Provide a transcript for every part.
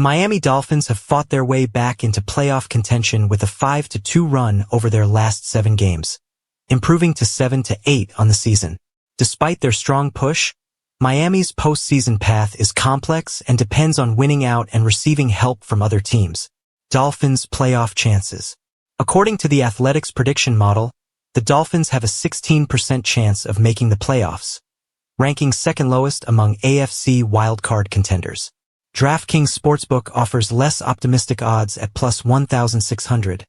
Miami Dolphins have fought their way back into playoff contention with a 5-2 run over their last 7 games, improving to 7-8 on the season. Despite their strong push, Miami's postseason path is complex and depends on winning out and receiving help from other teams. Dolphins' playoff chances. According to the Athletics prediction model, the Dolphins have a 16% chance of making the playoffs, ranking second lowest among AFC wildcard contenders. DraftKings Sportsbook offers less optimistic odds at plus 1,600,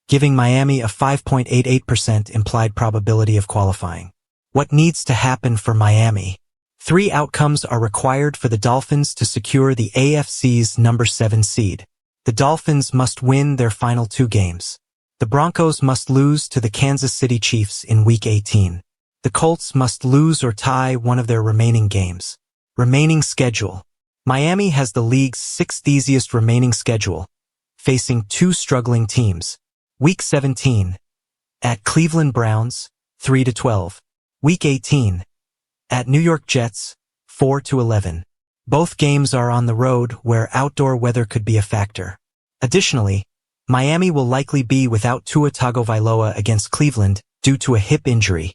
giving Miami a 5.88% implied probability of qualifying. What needs to happen for Miami? 3 outcomes are required for the Dolphins to secure the AFC's number 7 seed. The Dolphins must win their final 2 games. The Broncos must lose to the Kansas City Chiefs in Week 18. The Colts must lose or tie one of their remaining games. Remaining schedule. Miami has the league's 6th easiest remaining schedule, facing 2 struggling teams. Week 17, at Cleveland Browns, 3-12. Week 18, at New York Jets, 4-11. Both games are on the road where outdoor weather could be a factor. Additionally, Miami will likely be without Tua Tagovailoa against Cleveland due to a hip injury,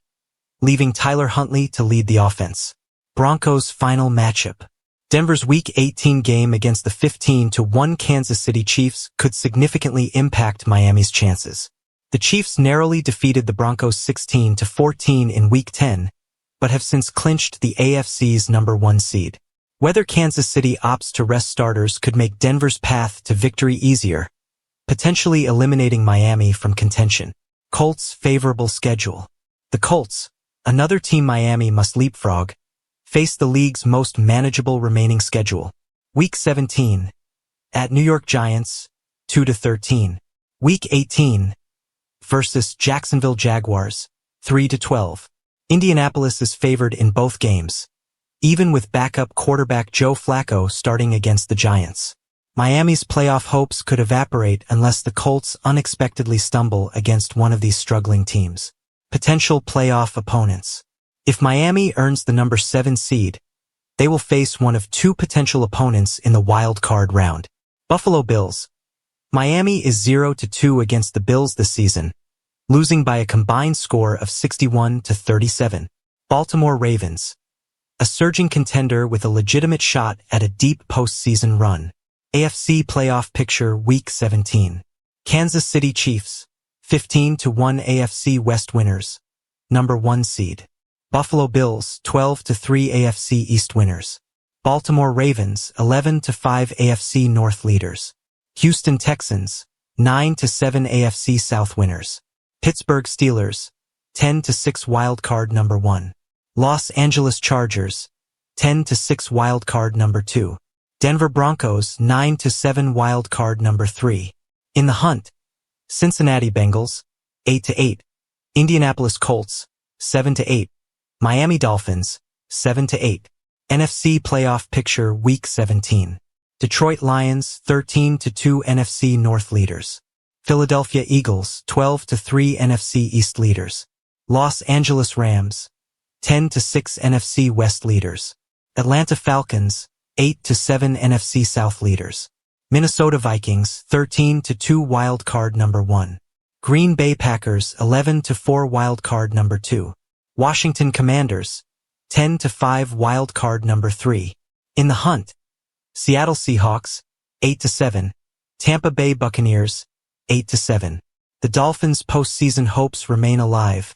leaving Tyler Huntley to lead the offense. Broncos' final matchup. Denver's Week 18 game against the 15-1 Kansas City Chiefs could significantly impact Miami's chances. The Chiefs narrowly defeated the Broncos 16-14 in Week 10, but have since clinched the AFC's number 1 seed. Whether Kansas City opts to rest starters could make Denver's path to victory easier, potentially eliminating Miami from contention. Colts' favorable schedule. The Colts, another team Miami must leapfrog, face the league's most manageable remaining schedule. Week 17, at New York Giants, 2-13. Week 18, versus Jacksonville Jaguars, 3-12. Indianapolis is favored in both games, even with backup quarterback Joe Flacco starting against the Giants. Miami's playoff hopes could evaporate unless the Colts unexpectedly stumble against one of these struggling teams. Potential playoff opponents. If Miami earns the number 7 seed, they will face one of 2 potential opponents in the wild card round. Buffalo Bills. Miami is 0-2 against the Bills this season, losing by a combined score of 61-37. Baltimore Ravens. A surging contender with a legitimate shot at a deep postseason run. AFC playoff picture Week 17. Kansas City Chiefs, 15-1 AFC West winners, number 1 seed. Buffalo Bills, 12-3 AFC East winners. Baltimore Ravens, 11-5 AFC North leaders. Houston Texans, 9-7 AFC South winners. Pittsburgh Steelers, 10-6 wildcard number 1. Los Angeles Chargers, 10-6 wildcard number 2. Denver Broncos, 9-7 wildcard number 3. In the hunt, Cincinnati Bengals, 8-8. Indianapolis Colts, 7-8. Miami Dolphins, 7-8. NFC playoff picture Week 17. Detroit Lions, 13-2 NFC North leaders. Philadelphia Eagles, 12-3 NFC East leaders. Los Angeles Rams, 10-6 NFC West leaders. Atlanta Falcons, 8-7 NFC South leaders. Minnesota Vikings, 13-2 wild card number 1. Green Bay Packers, 11-4 wild card number 2. Washington Commanders, 10-5 wild card number 3. In the hunt, Seattle Seahawks, 8-7. Tampa Bay Buccaneers, 8-7. The Dolphins' postseason hopes remain alive,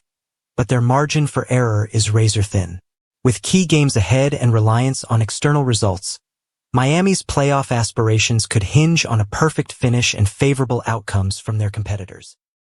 but their margin for error is razor thin. With key games ahead and reliance on external results, Miami's playoff aspirations could hinge on a perfect finish and favorable outcomes from their competitors.